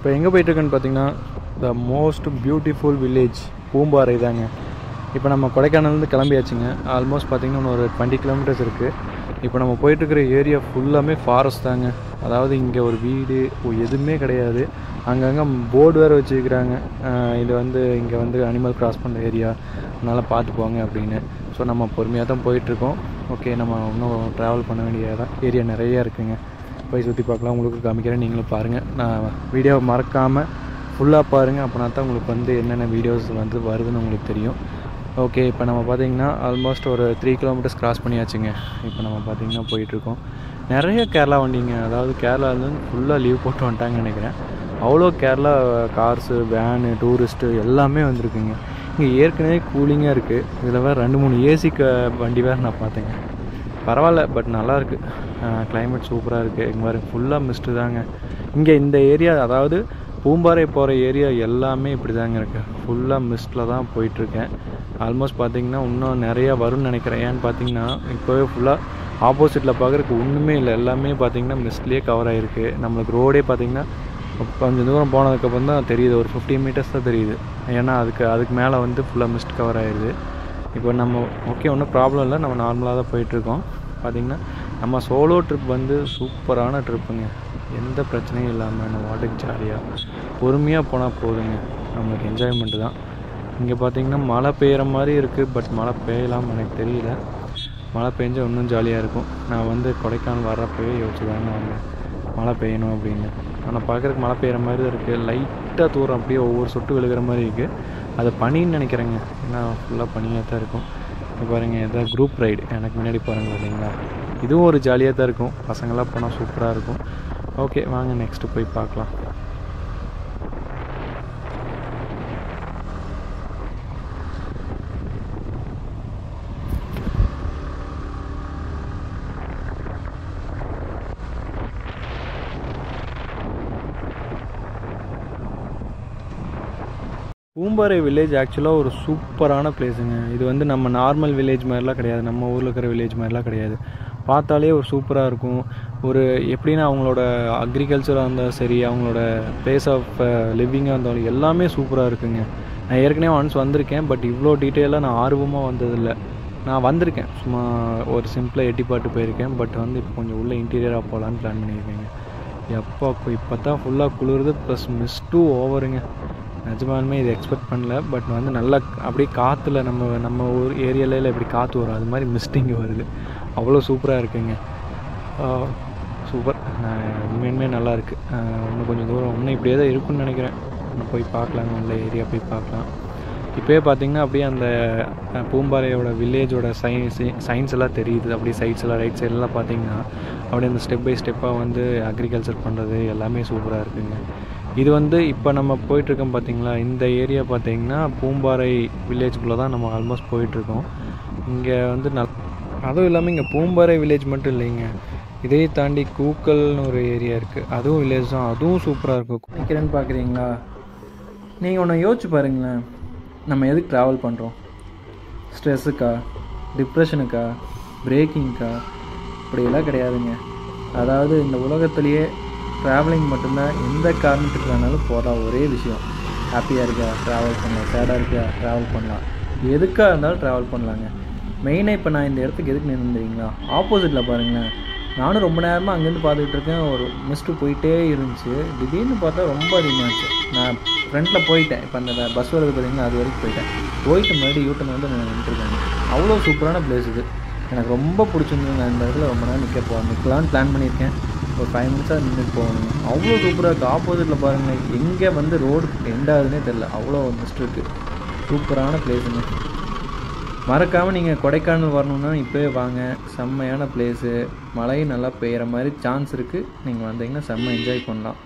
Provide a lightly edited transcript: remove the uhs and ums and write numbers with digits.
இப்போ எங்கே போயிட்டுருக்குன்னு பார்த்தீங்கன்னா the most beautiful village Poombarai தாங்க. இப்போ நம்ம கொடைக்கானல்லேருந்து கிளம்பியாச்சுங்க. ஆல்மோஸ்ட் பார்த்திங்கன்னா ஒரு 20 கிலோமீட்டர்ஸ் இருக்குது. இப்போ நம்ம போயிட்டுருக்கிற ஏரியா ஃபுல்லாமே ஃபாரஸ்ட் தாங்க. அதாவது இங்கே ஒரு வீடு எதுவுமே கிடையாது. அங்கங்கே போர்டு வேறு வச்சுருக்கிறாங்க, இது வந்து இங்கே வந்து அனிமல் கிராஸ் பண்ணுற ஏரியா, அதனால் பார்த்து போங்க அப்படின்னு. ஸோ நம்ம பொறுமையாக தான் போயிட்டுருக்கோம். ஓகே, நம்ம இன்னும் ட்ராவல் பண்ண வேண்டிய ஏரியா நிறையா இருக்குங்க. போய் சுற்றி பார்க்கலாம், உங்களுக்கு காமிக்கிறேன், நீங்களும் பாருங்கள். நான் வீடியோவை மறக்காமல் ஃபுல்லாக பாருங்கள், அப்படின்னா தான் உங்களுக்கு வந்து என்னென்ன வீடியோஸ் வந்து வருதுன்னு உங்களுக்கு தெரியும். ஓகே, இப்போ நம்ம பார்த்திங்கன்னா ஆல்மோஸ்ட் ஒரு 3 கிலோமீட்டர்ஸ் கிராஸ் பண்ணியாச்சுங்க. இப்போ நம்ம பார்த்திங்கன்னா போயிட்டுருக்கோம். நிறைய கேரளா வண்டிங்க, அதாவது கேரளாவிலேருந்து ஃபுல்லாக லீவ் போட்டு வந்துட்டாங்கன்னு நினைக்கிறேன். அவ்வளோ கேரளா கார்ஸு, வேனு, டூரிஸ்ட்டு எல்லாமே வந்திருக்குங்க. இங்கே ஏற்கனவே கூலிங்காக இருக்குது. இதில் வேறு 2-3 ஏசி வண்டி வேறு நான் பார்த்தேங்க. பரவாயில்ல, பட் நல்லாயிருக்கு. கிளைமேட் சூப்பராக இருக்குது. இங்கே வேறு ஃபுல்லாக மிஸ்ட்டு தாங்க. இங்கே இந்த ஏரியா, அதாவது பூம்பாறை போகிற ஏரியா எல்லாமே இப்படி தாங்க இருக்குது. ஃபுல்லாக மிஸ்ட்டில் தான் போயிட்டுருக்கேன். ஆல்மோஸ்ட் பார்த்திங்கன்னா இன்னும் நிறையா வரும்னு நினைக்கிறேன். ஏன்னு பார்த்தீங்கன்னா இப்போவே ஃபுல்லாக ஆப்போசிட்டில் பார்க்குறதுக்கு ஒன்றுமே இல்லை, எல்லாமே பார்த்திங்கன்னா மிஸ்ட்லேயே கவர் ஆகிருக்கு. நம்மளுக்கு ரோடே பார்த்திங்கன்னா கொஞ்சம் தூரம் போனதுக்கப்புறம் தான் தெரியுது, ஒரு 50 மீட்டர்ஸ் தான் தெரியுது. ஏன்னா அதுக்கு மேலே வந்து ஃபுல்லாக மிஸ்ட் கவர் ஆகிடுது. இப்போ நம்ம ஓகே, ஒன்றும் ப்ராப்ளம் இல்லை, நம்ம நார்மலாக தான் போயிட்டுருக்கோம். பார்த்திங்கன்னா நம்ம சோலோ ட்ரிப் வந்து சூப்பரான ட்ரிப்புங்க. எந்த பிரச்சனையும் இல்லாமல் நம்ம வாட்டுக்கு ஜாலியாக பொறுமையாக போனால் போதுங்க, நம்மளுக்கு என்ஜாய்மெண்ட்டு தான். இங்கே பார்த்திங்கன்னா மழை பெய்கிற மாதிரி இருக்குது, பட் மழை பெய்யலாம்னு எனக்கு தெரியல. மழை பெஞ்சால் இன்னும் ஜாலியாக இருக்கும். நான் வந்து கொடைக்கானல் வர்றப்பவே யோசிச்சு தாங்க வந்தேன் மழை பெய்யணும் அப்படின்னு. ஆனால் பார்க்குறதுக்கு மழை பெய்கிற மாதிரி தான் இருக்குது. லைட்டாக தூரம் அப்படியே ஒவ்வொரு சொட்டு விழுகிற மாதிரி இருக்குது. அது பனின்னு நினைக்கிறேங்க, ஏன்னா ஃபுல்லாக பனியாக தான் இருக்கும். இப்போ பாருங்கள், எதாவது குரூப் ரைடு எனக்கு முன்னாடி பாருங்கள் இல்லைங்களா, இதுவும் ஒரு ஜாலியாக தான் இருக்கும். பசங்களாம் போனால் சூப்பராக இருக்கும். ஓகே, வாங்க நெக்ஸ்ட்டு போய் பார்க்கலாம். பூம்பாறை வில்லேஜ் ஆக்சுவலாக ஒரு சூப்பரான பிளேஸுங்க. இது வந்து நம்ம நார்மல் வில்லேஜ் மாதிரிலாம் கிடையாது, நம்ம ஊரில் இருக்கிற வில்லேஜ் மாதிரிலாம் கிடையாது. பார்த்தாலே ஒரு சூப்பராக இருக்கும். ஒரு எப்படின்னா அவங்களோட அக்ரிகல்ச்சராக இருந்தாலும் சரி, அவங்களோட பிளேஸ் ஆஃப் லிவிங்காக இருந்தாலும் எல்லாமே சூப்பராக இருக்குங்க. நான் ஏற்கனவே ஒன்ஸ் வந்திருக்கேன், பட் இவ்வளோ டீட்டெயிலாக நான் ஆர்வமாக வந்ததில்லை. நான் வந்திருக்கேன், சும்மா ஒரு சிம்பிளாக எட்டி பாட்டு போயிருக்கேன். பட் வந்து இப்போ கொஞ்சம் உள்ள இன்டீரியராக போகலான்னு பிளான் பண்ணியிருக்கேங்க. இப்போ தான் ஃபுல்லாக குளிருது, ப்ளஸ் மிஸ்ட்டும் ஓவருங்க. நிஜமாலுமே இது எக்ஸ்பெக்ட் பண்ணல. பட் வந்து நல்லா அப்படியே காற்றுல நம்ம ஊர் ஏரியாவில் எப்படி காற்று வரும் அது மாதிரி மிஸ்டிங்கு வருது. அவ்வளோ சூப்பராக இருக்குங்க. சூப்பர், உண்மையுமே நல்லாயிருக்கு. இன்னும் கொஞ்சம் தூரம் இன்னும் இப்படியே தான் இருக்குன்னு நினைக்கிறேன். இன்னும் போய் பார்க்கலாங்க, உள்ள ஏரியா போய் பார்க்கலாம். இப்போயே பார்த்திங்கன்னா அப்படியே அந்த பூம்பாறையோட வில்லேஜோட சைன்ஸ் எல்லாம் தெரியுது. அப்படியே சைட்ஸ் எல்லாம் ரைட் சைடெலாம் பார்த்திங்கன்னா அப்படியே அந்த ஸ்டெப் பை ஸ்டெப்பாக வந்து அக்ரிகல்ச்சர் பண்ணுறது எல்லாமே சூப்பராக இருக்குங்க. இது வந்து இப்போ நம்ம போயிட்டுருக்கோம் பார்த்திங்களா, இந்த ஏரியா பார்த்திங்கன்னா பூம்பாறை வில்லேஜுக்குள்ளே தான் நம்ம ஆல்மோஸ்ட் போயிட்டுருக்கோம். இங்கே வந்து அதுவும் இல்லாமல் இங்கே பூம்பாறை வில்லேஜ் மட்டும் இல்லைங்க, இதையே தாண்டி கூக்கல்னு ஒரு ஏரியா இருக்குது, அதுவும் வில்லேஜ் தான், அதுவும் சூப்பராக இருக்கும். நிற்கிறேன்னு பார்க்குறீங்களா, நீங்கள் ஒன்று யோசிச்சு பாருங்களேன். நம்ம எதுக்கு ட்ராவல் பண்ணுறோம்? ஸ்ட்ரெஸ்ஸுக்கா, டிப்ரெஷனுக்கா, பிரேக்கிங்க்கா? இப்படியெல்லாம் கிடையாதுங்க. அதாவது இந்த உலகத்துலேயே ட்ராவலிங் மட்டும்தான். எந்த காரணத்துக்கு வேணாலும் போகிற ஒரே விஷயம். ஹாப்பியாக இருக்கா ட்ராவல் பண்ணலாம், சேடாக இருக்கா ட்ராவல் பண்ணலாம், எதுக்காக இருந்தாலும் ட்ராவல் பண்ணலாங்க. மெயினாக இப்போ நான் இந்த இடத்துக்கு எதுக்கு நின்றுறீங்களா, ஆப்போசிட்டில் பாருங்களேன். நானும் ரொம்ப நேரமாக அங்கேருந்து பார்த்துக்கிட்டு இருக்கேன். ஒரு மிஸ்ட்டு போயிட்டே இருந்துச்சு. திடீர்னு பார்த்தா ரொம்ப அதிகமாகிடுச்சு. நான் ஃப்ரண்ட்டில் போயிட்டேன். இப்போ அந்த பஸ் வருது பார்த்தீங்கன்னா, அது வரைக்கும் போயிட்டு மறுபடியும் யூட்டன் வந்து நான் நின்றுருக்கேன். அவ்வளோ சூப்பரான பிளேஸ் இது. எனக்கு ரொம்ப பிடிச்சிருந்தது. நான் இந்த இடத்துல ரொம்ப நேரம் நிற்கலான்னு பிளான் பண்ணியிருக்கேன். ஒரு 5 மினிட்ஸாக நின்றுட்டு போகணும். அவ்வளோ சூப்பராக இருக்குது. ஆப்போசிட்டில் பாருங்கள், எங்கே வந்து ரோடு எண்ட் ஆகுதுன்னே தெரில, அவ்வளோ மிஸ்ட் இருக்குது. சூப்பரான பிளேஸுங்க. மறக்காமல் நீங்கள் கொடைக்கானல் வரணுன்னா இப்போவே வாங்க. செம்மையான பிளேஸு, மழையும் நல்லா பெய்கிற மாதிரி சான்ஸ் இருக்குது. நீங்கள் வந்தீங்கன்னா செம்ம என்ஜாய் பண்ணலாம்.